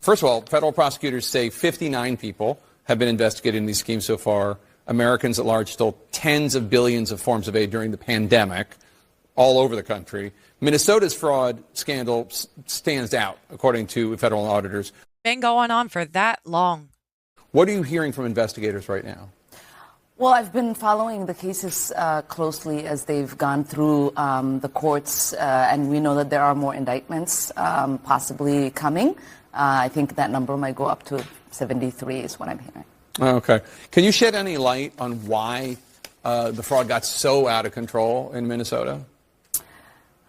First of all, federal prosecutors say 59 people have been investigated in these schemes so far. Americans at large stole tens of billions of forms of aid during the pandemic all over the country. Minnesota's fraud scandal stands out, according to federal auditors. Been going on for that long. What are you hearing from investigators right now? Well, I've been following the cases closely as they've gone through the courts, and we know that there are more indictments possibly coming. I think that number might go up to 73 is what I'm hearing. Okay. Can you shed any light on why the fraud got so out of control in Minnesota?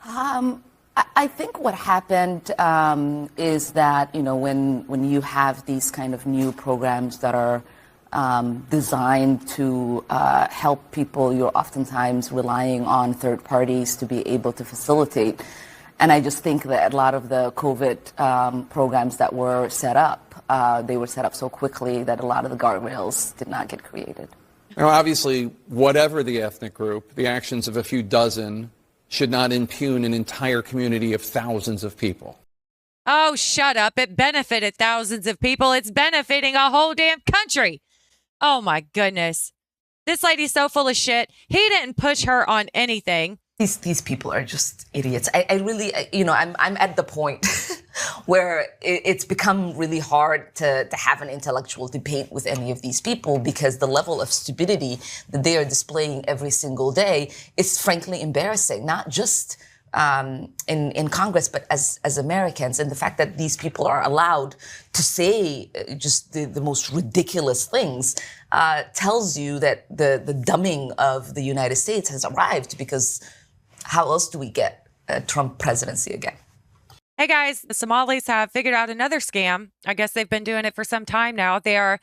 I think what happened is that, you know, when you have these kind of new programs that are designed to help people, you're oftentimes relying on third parties to be able to facilitate. And I just think that a lot of the COVID programs that were set up, they were set up so quickly that a lot of the guardrails did not get created. Now, obviously, whatever the ethnic group, the actions of a few dozen should not impugn an entire community of thousands of people. Oh, shut up. It benefited thousands of people. It's benefiting a whole damn country. Oh, my goodness. This lady's so full of shit. He didn't push her on anything. These people are just idiots. I really, you know, I'm at the point where it's become really hard to have an intellectual debate with any of these people because the level of stupidity that they are displaying every single day is frankly embarrassing, not just in Congress, but as Americans. And the fact that these people are allowed to say just the most ridiculous things tells you that the dumbing of the United States has arrived, because how else do we get a Trump presidency again? Hey guys, the Somalis have figured out another scam. I guess they've been doing it for some time now. They are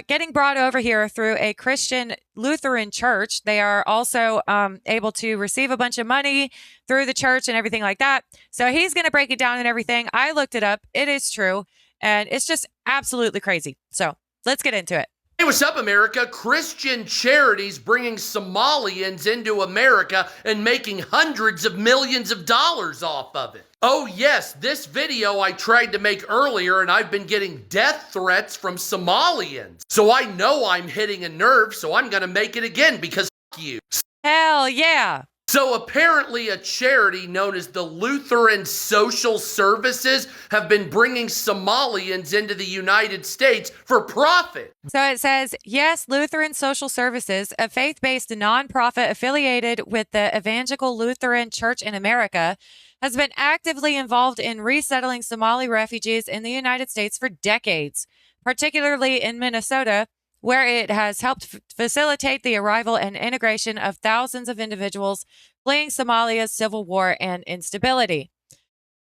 getting brought over here through a Christian Lutheran church. They are also able to receive a bunch of money through the church and everything like that. So he's going to break it down and everything. I looked it up. It is true. And it's just absolutely crazy. So let's get into it. Hey, what's up, America? Christian charities bringing Somalians into America and making hundreds of millions of dollars off of it. Oh yes, this video I tried to make earlier, and I've been getting death threats from Somalians. So I know I'm hitting a nerve, so I'm gonna make it again because f*** you. Hell yeah. So apparently a charity known as the Lutheran Social Services have been bringing Somalians into the United States for profit. So it says, yes, Lutheran Social Services, a faith-based nonprofit affiliated with the Evangelical Lutheran Church in America, has been actively involved in resettling Somali refugees in the United States for decades, particularly in Minnesota, where it has helped facilitate the arrival and integration of thousands of individuals fleeing Somalia's civil war and instability.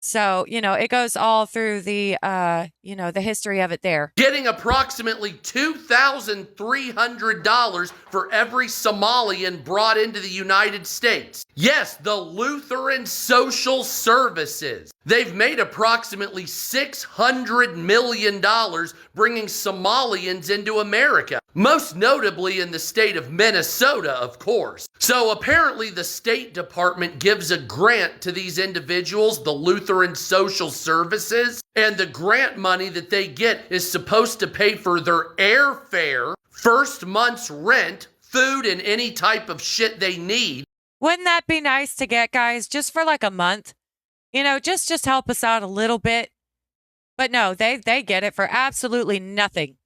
So, you know, it goes all through the, the history of it there. Getting approximately $2,300 for every Somalian brought into the United States. Yes, the Lutheran Social Services. They've made approximately $600 million bringing Somalians into America, most notably in the state of Minnesota, of course. So apparently the State Department gives a grant to these individuals, the Lutheran Social Services, and the grant money that they get is supposed to pay for their airfare, first month's rent, food, and any type of shit they need. Wouldn't that be nice to get, guys, just for like a month? You know, just help us out a little bit. But no, they get it for absolutely nothing.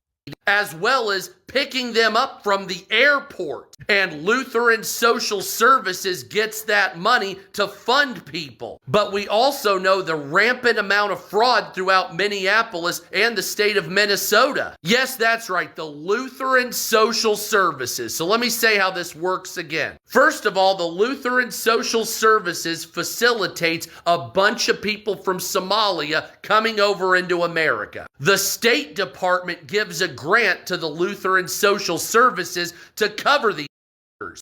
As well as picking them up from the airport. And Lutheran Social Services gets that money to fund people. But we also know the rampant amount of fraud throughout Minneapolis and the state of Minnesota. Yes, that's right, the Lutheran Social Services. So let me say how this works again. First of all, the Lutheran Social Services facilitates a bunch of people from Somalia coming over into America. The State Department gives a grant to the Lutheran Social Services to cover these.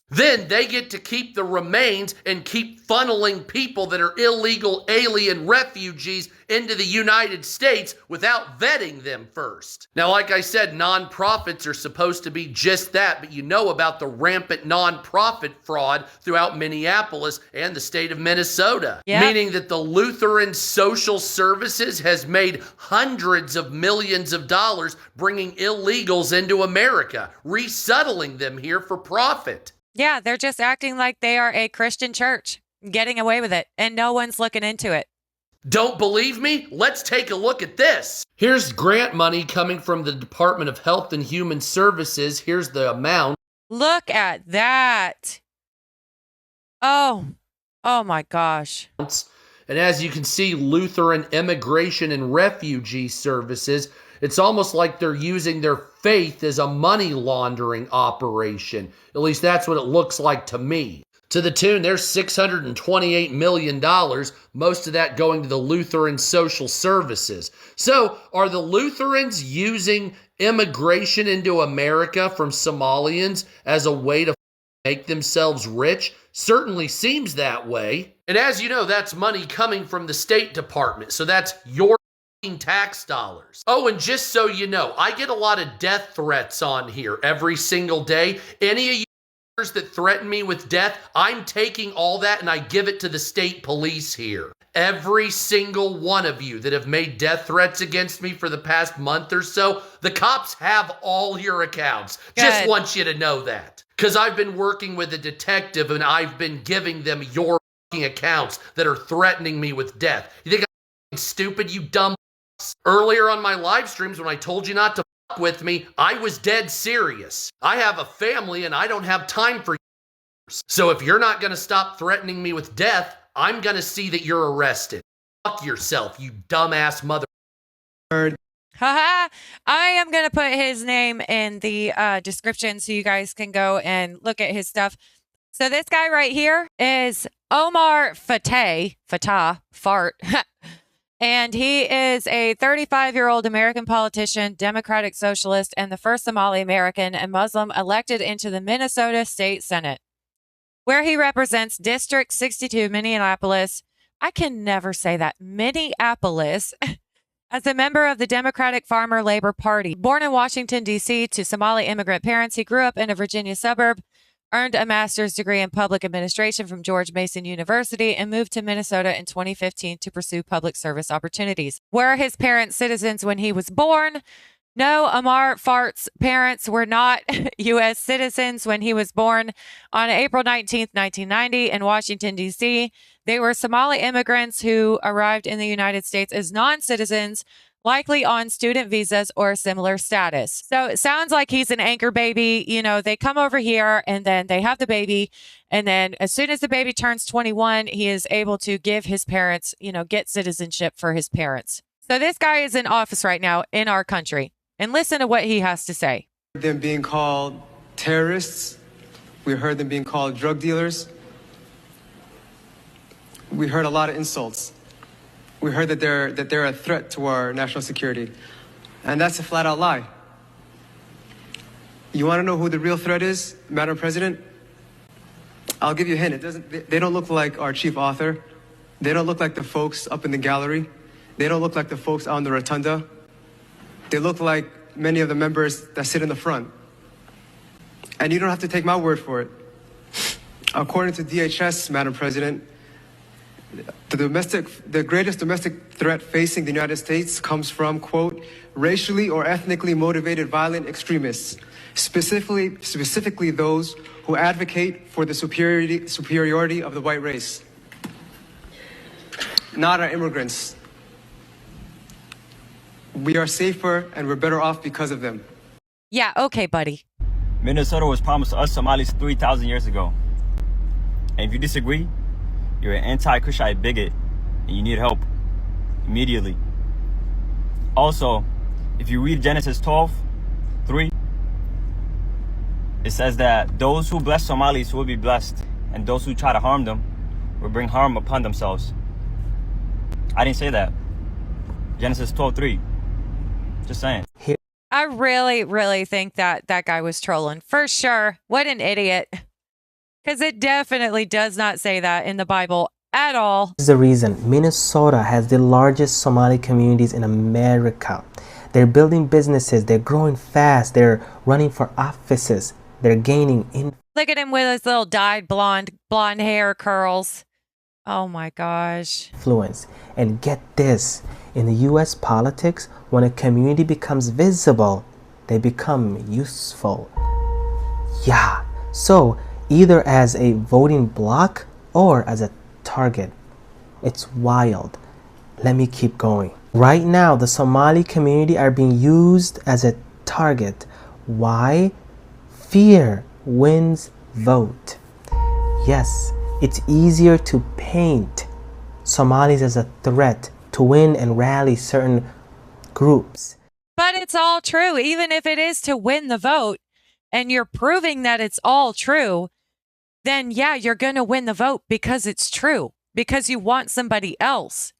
Then they get to keep the remains and keep funneling people that are illegal alien refugees into the United States without vetting them first. Now, like I said, nonprofits are supposed to be just that, but you know about the rampant nonprofit fraud throughout Minneapolis and the state of Minnesota. Yep. Meaning that the Lutheran Social Services has made hundreds of millions of dollars bringing illegals into America, resettling them here for profit. Yeah, they're just acting like they are a Christian church, getting away with it, and no one's looking into it. Don't believe me? Let's take a look at this. Here's grant money coming from the Department of Health and Human Services. Here's the amount. Look at that. Oh my gosh. And as you can see, Lutheran Immigration and Refugee Services, it's almost like they're using their faith as a money laundering operation. At least that's what it looks like to me. To the tune, there's $628 million, most of that going to the Lutheran Social Services. So, are the Lutherans using immigration into America from Somalians as a way to make themselves rich? Certainly seems that way. And as you know, that's money coming from the State Department, so that's your tax dollars. Oh, and just so you know, I get a lot of death threats on here every single day. Any of you that threaten me with death, I'm taking all that and I give it to the state police here. Every single one of you that have made death threats against me for the past month or so, the cops have all your accounts. Good. Just want you to know that. Because I've been working with a detective and I've been giving them your accounts that are threatening me with death. You think I'm stupid, you dumb? Earlier on my live streams when I told you not to with me, I was dead serious. I have a family and I don't have time for you. So if you're not going to stop threatening me with death, I'm going to see that you're arrested. Fuck yourself, you dumbass mother. Haha. I am going to put his name in the description so you guys can go and look at his stuff. So this guy right here is Omar Fatah, Fart. And he is a 35-year-old American politician, Democratic Socialist, and the first Somali American and Muslim elected into the Minnesota State Senate, where he represents District 62, Minneapolis. I can never say that. Minneapolis. As a member of the Democratic Farmer Labor Party. Born in Washington, D.C. to Somali immigrant parents, he grew up in a Virginia suburb, earned a master's degree in public administration from George Mason University, and moved to Minnesota in 2015 to pursue public service opportunities. Were his parents citizens when he was born? No, Amar Fart's parents were not U.S. citizens when he was born on April 19th, 1990 in Washington, D.C. They were Somali immigrants who arrived in the United States as non-citizens, likely on student visas or similar status. So it sounds like he's an anchor baby. You know, they come over here and then they have the baby. And then as soon as the baby turns 21, he is able to give his parents, get citizenship for his parents. So this guy is in office right now in our country. And listen to what he has to say. Them being called terrorists. We heard them being called drug dealers. We heard a lot of insults. We heard that they're a threat to our national security. And that's a flat-out lie. You want to know who the real threat is, Madam President? I'll give you a hint. They don't look like our chief author. They don't look like the folks up in the gallery. They don't look like the folks out in the rotunda. They look like many of the members that sit in the front. And you don't have to take my word for it. According to DHS, Madam President, the greatest domestic threat facing the United States comes from, quote, racially or ethnically motivated violent extremists, specifically those who advocate for the superiority of the white race, not our immigrants. We are safer and we're better off because of them. Yeah, okay, buddy. Minnesota was promised to us Somalis 3,000 years ago. And if you disagree, you're an anti-Christian bigot and you need help immediately. Also, if you read Genesis 12:3, it says that those who bless Somalis will be blessed, and those who try to harm them will bring harm upon themselves. I didn't say that. Genesis 12:3. Just saying. I really, really think that guy was trolling. For sure. What an idiot. Because it definitely does not say that in the Bible at all. This is the reason Minnesota has the largest Somali communities in America. They're building businesses, they're growing fast, they're running for offices, they're gaining Look at him with his little dyed blonde hair curls. Oh my gosh. influence. And get this, in the US politics, when a community becomes visible, they become useful. Yeah, so either as a voting bloc or as a target. It's wild. Let me keep going. Right now, the Somali community are being used as a target. Why? Fear wins vote. Yes, it's easier to paint Somalis as a threat to win and rally certain groups. But it's all true. Even if it is to win the vote and you're proving that it's all true, then yeah, you're going to win the vote because it's true, because you want somebody else.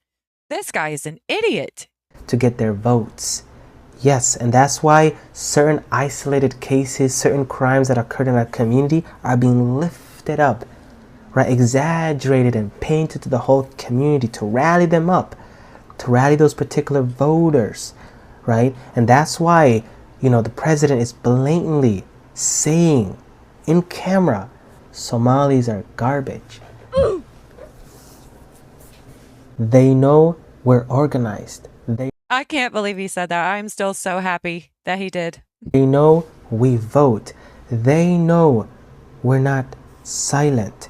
This guy is an idiot. To get their votes. Yes, and that's why certain isolated cases, certain crimes that occurred in our community are being lifted up, right? Exaggerated and painted to the whole community to rally them up, to rally those particular voters, right? And that's why, the president is blatantly saying in camera, Somalis are garbage. They know we're organized. I can't believe he said that. I'm still so happy that he did. They know we vote. They know we're not silent.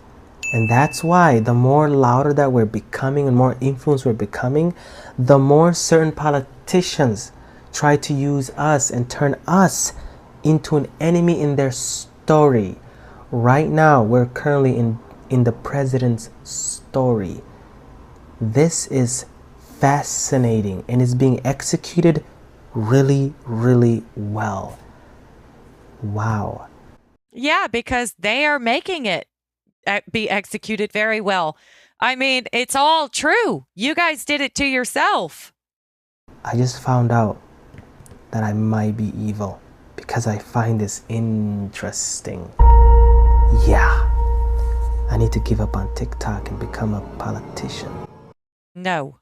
And that's why the more louder that we're becoming and more influence we're becoming, the more certain politicians try to use us and turn us into an enemy in their story. Right now, we're currently in the president's story. This is fascinating and is being executed really, really well. Wow. Yeah, because they are making it be executed very well. I mean, it's all true. You guys did it to yourself. I just found out that I might be evil because I find this interesting. Yeah, I need to give up on TikTok and become a politician. No.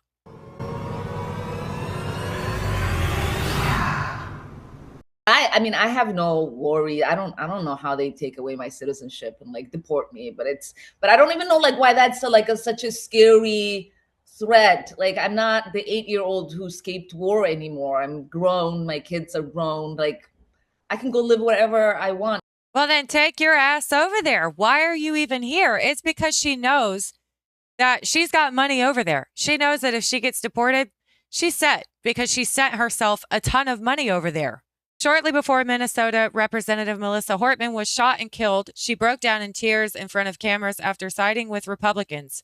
I have no worry. I don't know how they take away my citizenship and deport me, but I don't even know why that's such a scary threat. I'm not the 8-year-old who escaped war anymore. I'm grown. My kids are grown. I can go live wherever I want. Well, then take your ass over there. Why are you even here? It's because she knows that she's got money over there. She knows that if she gets deported, she's set because she sent herself a ton of money over there. Shortly before Minnesota Representative Melissa Hortman was shot and killed, she broke down in tears in front of cameras after siding with Republicans.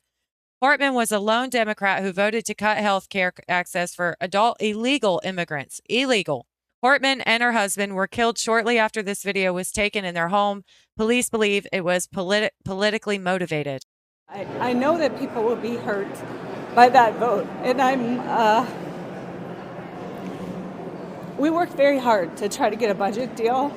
Hortman was a lone Democrat who voted to cut health care access for adult illegal immigrants. Illegal. Hortman and her husband were killed shortly after this video was taken in their home. Police believe it was politically motivated. I know that people will be hurt by that vote, and we worked very hard to try to get a budget deal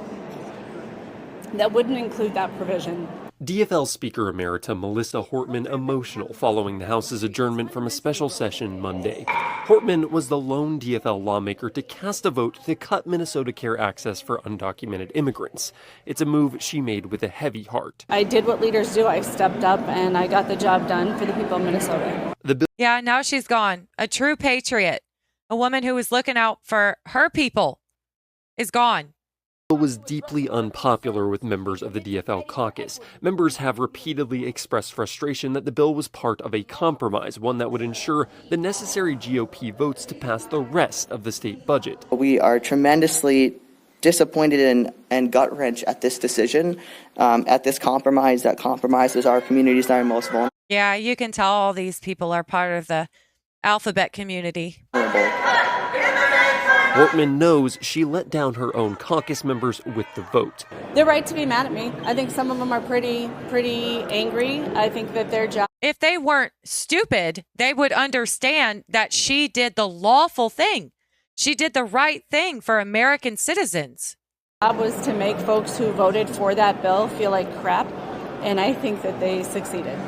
that wouldn't include that provision. DFL Speaker Emerita Melissa Hortman emotional following the House's adjournment from a special session Monday. Hortman was the lone DFL lawmaker to cast a vote to cut Minnesota care access for undocumented immigrants. It's a move she made with a heavy heart. I did what leaders do. I stepped up and I got the job done for the people of Minnesota. Yeah, now she's gone. A true patriot. A woman who was looking out for her people is gone. The bill was deeply unpopular with members of the DFL caucus. Members have repeatedly expressed frustration that the bill was part of a compromise, one that would ensure the necessary GOP votes to pass the rest of the state budget. We are tremendously disappointed and gut-wrenched at this decision, at this compromise that compromises our communities that are most vulnerable. Yeah, you can tell all these people are part of the alphabet community. Hortman knows she let down her own caucus members with the vote. They're right to be mad at me. I think some of them are pretty angry. I think that their job... If they weren't stupid, they would understand that she did the lawful thing. She did the right thing for American citizens. Job was to make folks who voted for that bill feel like crap, and I think that they succeeded.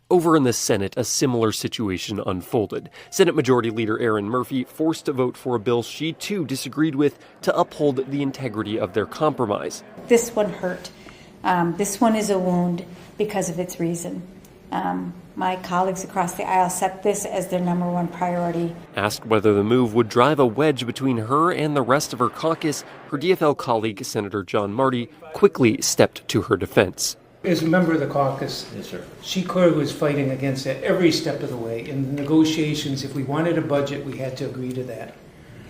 Over in the Senate, a similar situation unfolded. Senate Majority Leader Erin Murphy forced to vote for a bill she too disagreed with to uphold the integrity of their compromise. This one hurt. This one is a wound because of its reason. My colleagues across the aisle set this as their number one priority. Asked whether the move would drive a wedge between her and the rest of her caucus, her DFL colleague, Senator John Marty, quickly stepped to her defense. As a member of the caucus, yes, sir, she clearly was fighting against that every step of the way. In the negotiations, if we wanted a budget, we had to agree to that.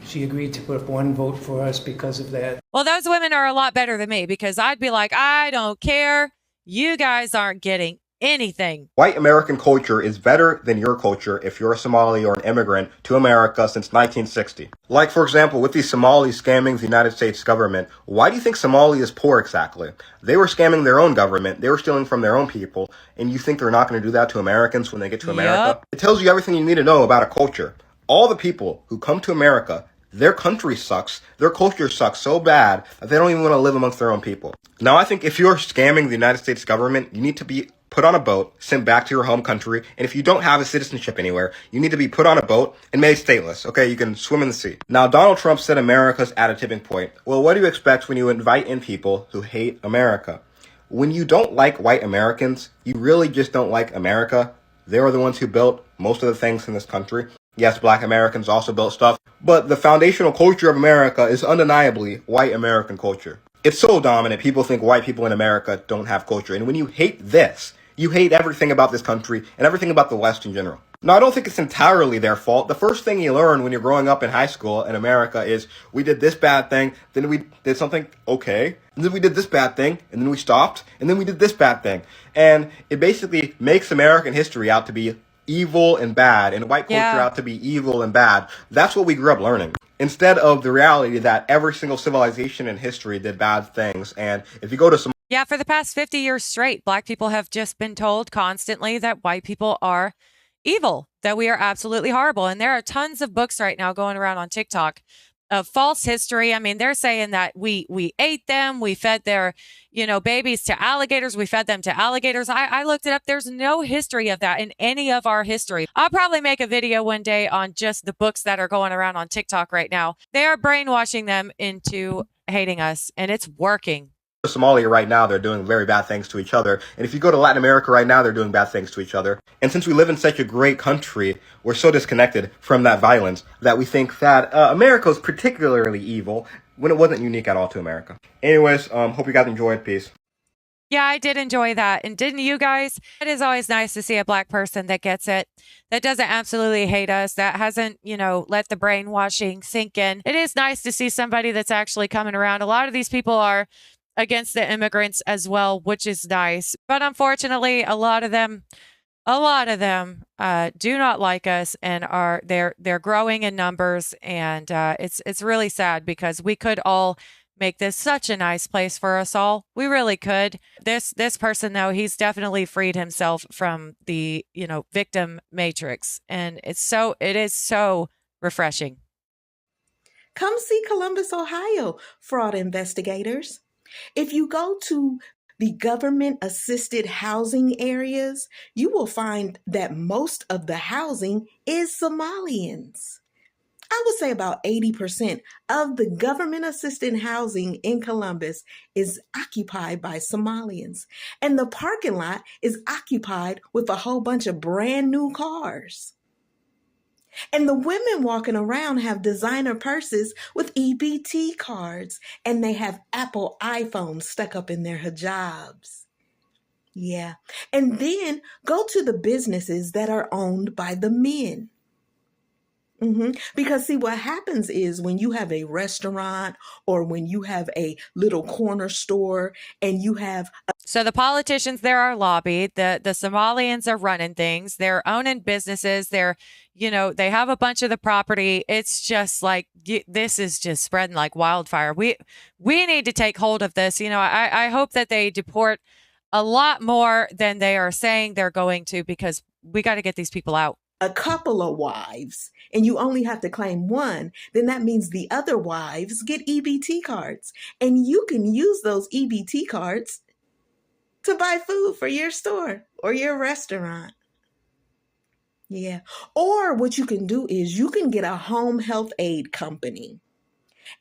She agreed to put up one vote for us because of that. Well, those women are a lot better than me because I'd be like, I don't care. You guys aren't getting anything. White American culture is better than your culture if you're a Somali or an immigrant to America since 1960. Like, for example, with these Somalis scamming the United States government, why do you think Somalia is poor exactly? They were scamming their own government, they were stealing from their own people, and you think they're not going to do that to Americans when they get to America? It tells you everything you need to know about a culture. All the people who come to America, their country sucks, their culture sucks so bad that they don't even want to live amongst their own people. Now, I think if you're scamming the United States government, you need to be put on a boat, sent back to your home country, and if you don't have a citizenship anywhere, you need to be put on a boat and made stateless, okay? You can swim in the sea. Now, Donald Trump said America's at a tipping point. Well, what do you expect when you invite in people who hate America? When you don't like white Americans, you really just don't like America. They are the ones who built most of the things in this country. Yes, black Americans also built stuff, but the foundational culture of America is undeniably white American culture. It's so dominant, people think white people in America don't have culture. And when you hate this, you hate everything about this country and everything about the West in general. Now, I don't think it's entirely their fault. The first thing you learn when you're growing up in high school in America is we did this bad thing, then we did something okay, and then we did this bad thing, and then we stopped, and then we did this bad thing. And it basically makes American history out to be evil and bad, and white culture out to be evil and bad. That's what we grew up learning, instead of the reality that every single civilization in history did bad things. And if you go to some for the past 50 years straight, black people have just been told constantly that white people are evil, that we are absolutely horrible. And there are tons of books right now going around on TikTok of false history. I mean, they're saying that we ate them, we fed their, babies to alligators, we fed them to alligators. I looked it up. There's no history of that in any of our history. I'll probably make a video one day on just the books that are going around on TikTok right now. They are brainwashing them into hating us, and it's working. Somalia right now, they're doing very bad things to each other. And if you go to Latin America right now, they're doing bad things to each other. And since we live in such a great country, we're so disconnected from that violence that we think that America is particularly evil when it wasn't unique at all to America. Anyways, hope you guys enjoyed. Peace. Yeah, I did enjoy that. And didn't you guys? It is always nice to see a black person that gets it, that doesn't absolutely hate us, that hasn't, let the brainwashing sink in. It is nice to see somebody that's actually coming around. A lot of these people are against the immigrants as well, which is nice. But unfortunately, a lot of them do not like us and they're growing in numbers. And it's really sad because we could all make this such a nice place for us all. We really could. This person, though, he's definitely freed himself from the, victim matrix. And it is so refreshing. Come see Columbus, Ohio, fraud investigators. If you go to the government-assisted housing areas, you will find that most of the housing is Somalians. I would say about 80% of the government-assisted housing in Columbus is occupied by Somalians. And the parking lot is occupied with a whole bunch of brand new cars. And the women walking around have designer purses with EBT cards, and they have Apple iPhones stuck up in their hijabs. Yeah. And then go to the businesses that are owned by the men. Because see, what happens is when you have a restaurant or when you have a little corner store and you have So the politicians there are lobbied. The Somalians are running things. They're owning businesses. They're, they have a bunch of the property. It's just like, this is just spreading like wildfire. We need to take hold of this. I hope that they deport a lot more than they are saying they're going to, because we got to get these people out. A couple of wives and you only have to claim one, then that means the other wives get EBT cards, and you can use those EBT cards to buy food for your store or your restaurant. Yeah. Or what you can do is you can get a home health aid company,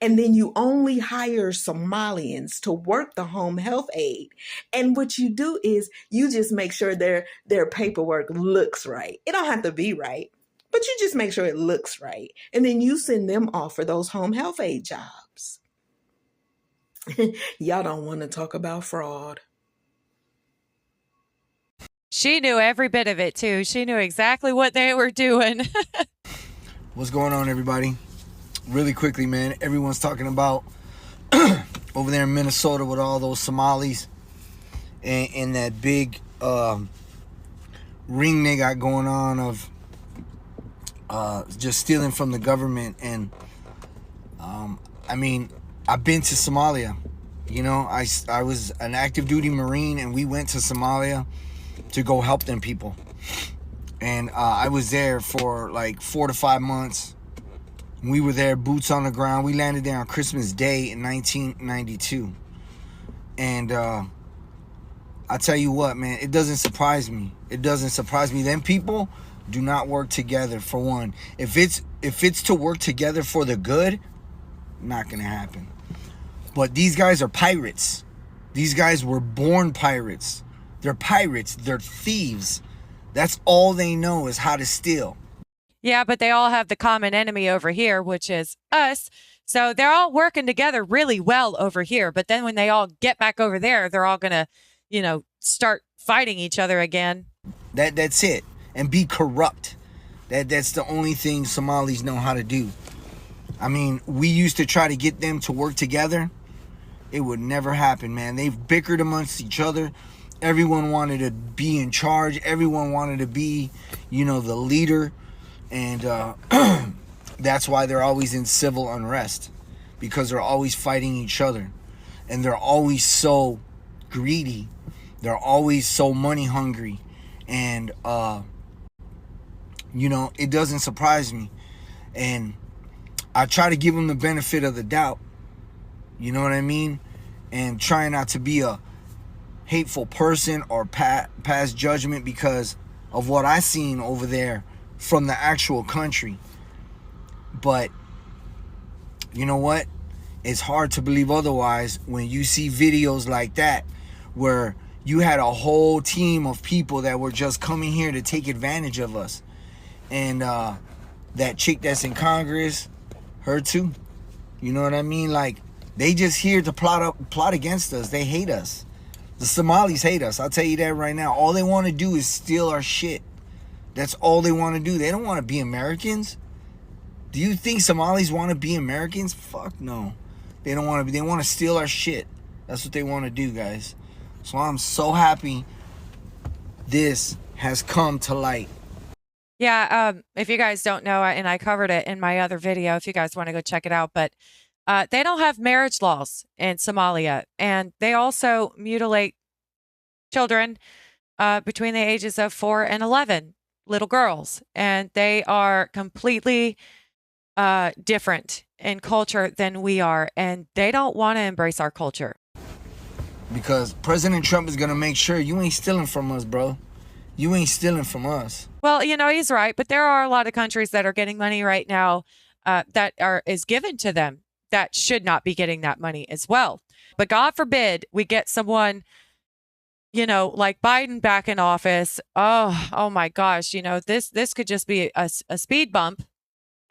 and then you only hire Somalians to work the home health aid. And what you do is you just make sure their paperwork looks right. It don't have to be right, but you just make sure it looks right. And then you send them off for those home health aid jobs. Y'all don't want to talk about fraud. She knew every bit of it too. She knew exactly what they were doing. What's going on, everybody? Really quickly, man. Everyone's talking about over there in Minnesota with all those Somalis and that big ring they got going on of just stealing from the government. And I mean, I've been to Somalia. You know, I was an active duty Marine, and we went to Somalia to go help them people. And I was there for like 4 to 5 months. We were there, boots on the ground. We landed there on Christmas Day in 1992. And I tell you what, man, it doesn't surprise me. It doesn't surprise me. Them people do not work together, for one. If it's to work together for the good, not gonna happen. But these guys are pirates. These guys were born pirates. They're pirates. They're thieves. That's all they know is how to steal. Yeah, but they all have the common enemy over here, which is us. So they're all working together really well over here. But then when they all get back over there, they're all going to, start fighting each other again. That's it. And be corrupt. That's the only thing Somalis know how to do. I mean, we used to try to get them to work together. It would never happen, man. They've bickered amongst each other. Everyone wanted to be in charge. Everyone wanted to be, the leader. And that's why they're always in civil unrest, because they're always fighting each other. And they're always so greedy. They're always so money hungry. And, it doesn't surprise me. And I try to give them the benefit of the doubt. You know what I mean? And try not to be a hateful person or pass judgment because of what I seen over there from the actual country. But you know what? It's hard to believe otherwise when you see videos like that where you had a whole team of people that were just coming here to take advantage of us. And that chick that's in Congress, her too. You know what I mean? Like, they just here to plot against us. They hate us. The Somalis hate us. I'll tell you that right now. All they want to do is steal our shit. That's all they want to do. They don't want to be Americans. Do you think Somalis want to be Americans? Fuck no. They don't want to be. They want to steal our shit. That's what they want to do, guys. So I'm so happy this has come to light. Yeah, if you guys don't know, and I covered it in my other video, if you guys want to go check it out, but they don't have marriage laws in Somalia, and they also mutilate children between the ages of 4 and 11, little girls, and they are completely different in culture than we are, and they don't want to embrace our culture. Because President Trump is going to make sure you ain't stealing from us, bro. You ain't stealing from us. Well, he's right, but there are a lot of countries that are getting money right now that is given to them that should not be getting that money as well. But God forbid we get someone, like Biden back in office. Oh my gosh, this could just be a speed bump,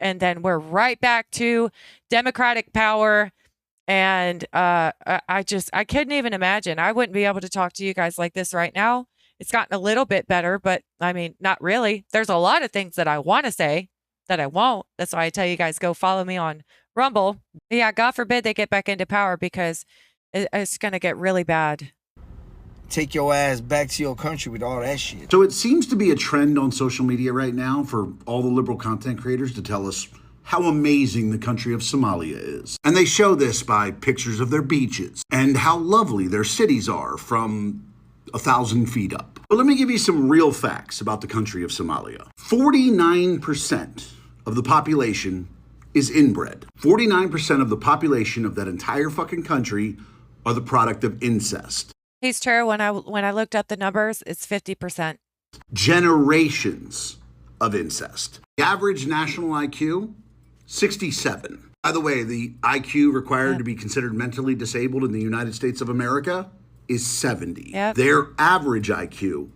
and then we're right back to Democratic power. And I couldn't even imagine. I wouldn't be able to talk to you guys like this right now. It's gotten a little bit better, but I mean, not really. There's a lot of things that I want to say that I won't. That's why I tell you guys, go follow me on Rumble. Yeah, God forbid they get back into power, because it's going to get really bad. Take your ass back to your country with all that shit. So it seems to be a trend on social media right now for all the liberal content creators to tell us how amazing the country of Somalia is. And they show this by pictures of their beaches and how lovely their cities are from 1,000 feet up. But let me give you some real facts about the country of Somalia. 49% of the population is inbred. 49% of the population of that entire fucking country are the product of incest. He's true. When I looked up the numbers, it's 50%. Generations of incest. The average national IQ, 67. By the way, the IQ required to be considered mentally disabled in the United States of America is 70. Their average IQ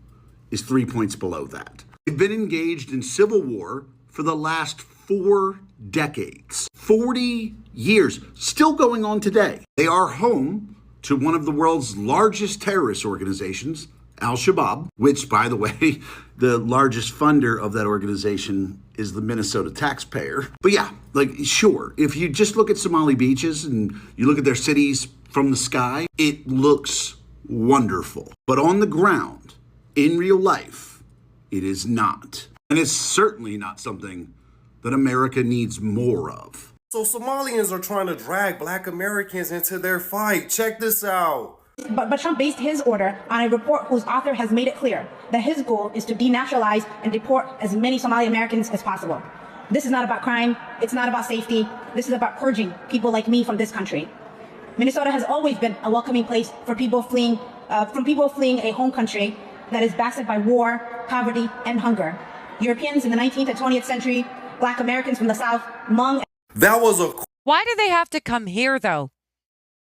is 3 points below that. They've been engaged in civil war for the last 4 decades. 40 years, still going on today. They are home to one of the world's largest terrorist organizations, al-Shabaab, which, by the way, the largest funder of that organization is the Minnesota taxpayer. But yeah, like, sure, if you just look at Somali beaches and you look at their cities from the sky, it looks wonderful. But on the ground, in real life, it is not. And it's certainly not something that America needs more of. So Somalians are trying to drag Black Americans into their fight. Check this out. But Trump based his order on a report whose author has made it clear that his goal is to denationalize and deport as many Somali Americans as possible. This is not about crime. It's not about safety. This is about purging people like me from this country. Minnesota has always been a welcoming place for people fleeing a home country that is blasted by war, poverty, and hunger. Europeans in the 19th and 20th century, Black Americans from the South, Hmong. Why do they have to come here, though?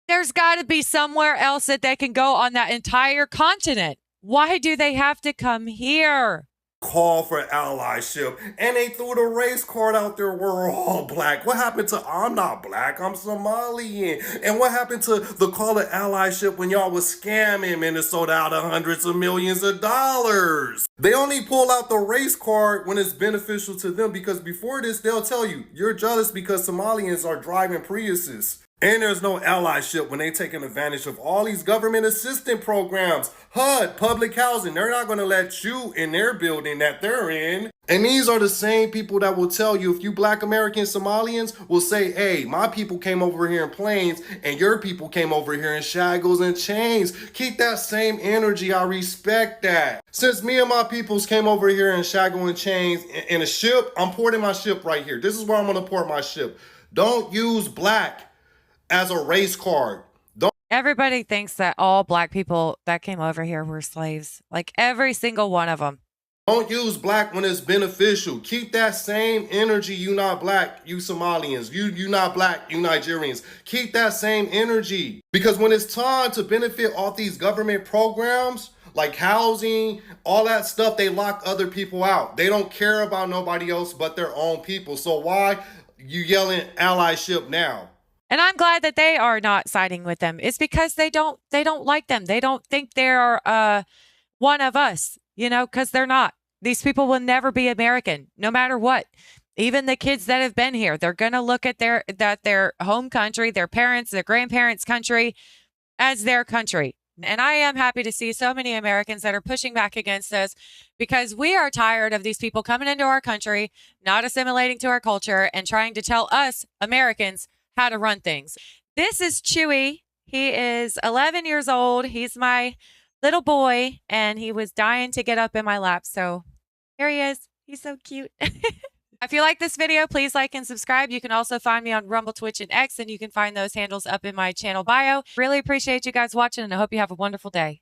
There's got to be somewhere else that they can go on that entire continent. Why do they have to come here? Call for allyship, and they threw the race card out there. We're all Black. What happened to I'm not Black, I'm Somalian? And what happened to the call of allyship when y'all was scamming Minnesota out of hundreds of millions of dollars? They only pull out the race card when it's beneficial to them, because before this, they'll tell you, you're jealous because Somalians are driving Priuses. And there's no allyship when they taking advantage of all these government assistance programs. HUD, public housing, they're not going to let you in their building that they're in. And these are the same people that will tell you, if you Black American Somalians will say, hey, my people came over here in planes and your people came over here in shackles and chains. Keep that same energy. I respect that. Since me and my peoples came over here in shackles and chains in a ship, I'm porting my ship right here. This is where I'm going to port my ship. Don't use Black as a race card. Everybody thinks that all Black people that came over here were slaves. Like every single one of them. Don't use Black when it's beneficial. Keep that same energy. You not Black, you Somalians. You not Black, you Nigerians. Keep that same energy. Because when it's time to benefit off these government programs, like housing, all that stuff, they lock other people out. They don't care about nobody else but their own people. So why you yelling allyship now? And I'm glad that they are not siding with them. It's because they don't like them. They don't think they're one of us, because they're not. These people will never be American, no matter what. Even the kids that have been here, they're going to look at their home country, their parents, their grandparents' country as their country. And I am happy to see so many Americans that are pushing back against us, because we are tired of these people coming into our country, not assimilating to our culture, and trying to tell us Americans how to run things. This is Chewy. He is 11 years old. He's my little boy, and he was dying to get up in my lap. So here he is. He's so cute. If you like this video, please like and subscribe. You can also find me on Rumble, Twitch, and X, and you can find those handles up in my channel bio. Really appreciate you guys watching, and I hope you have a wonderful day.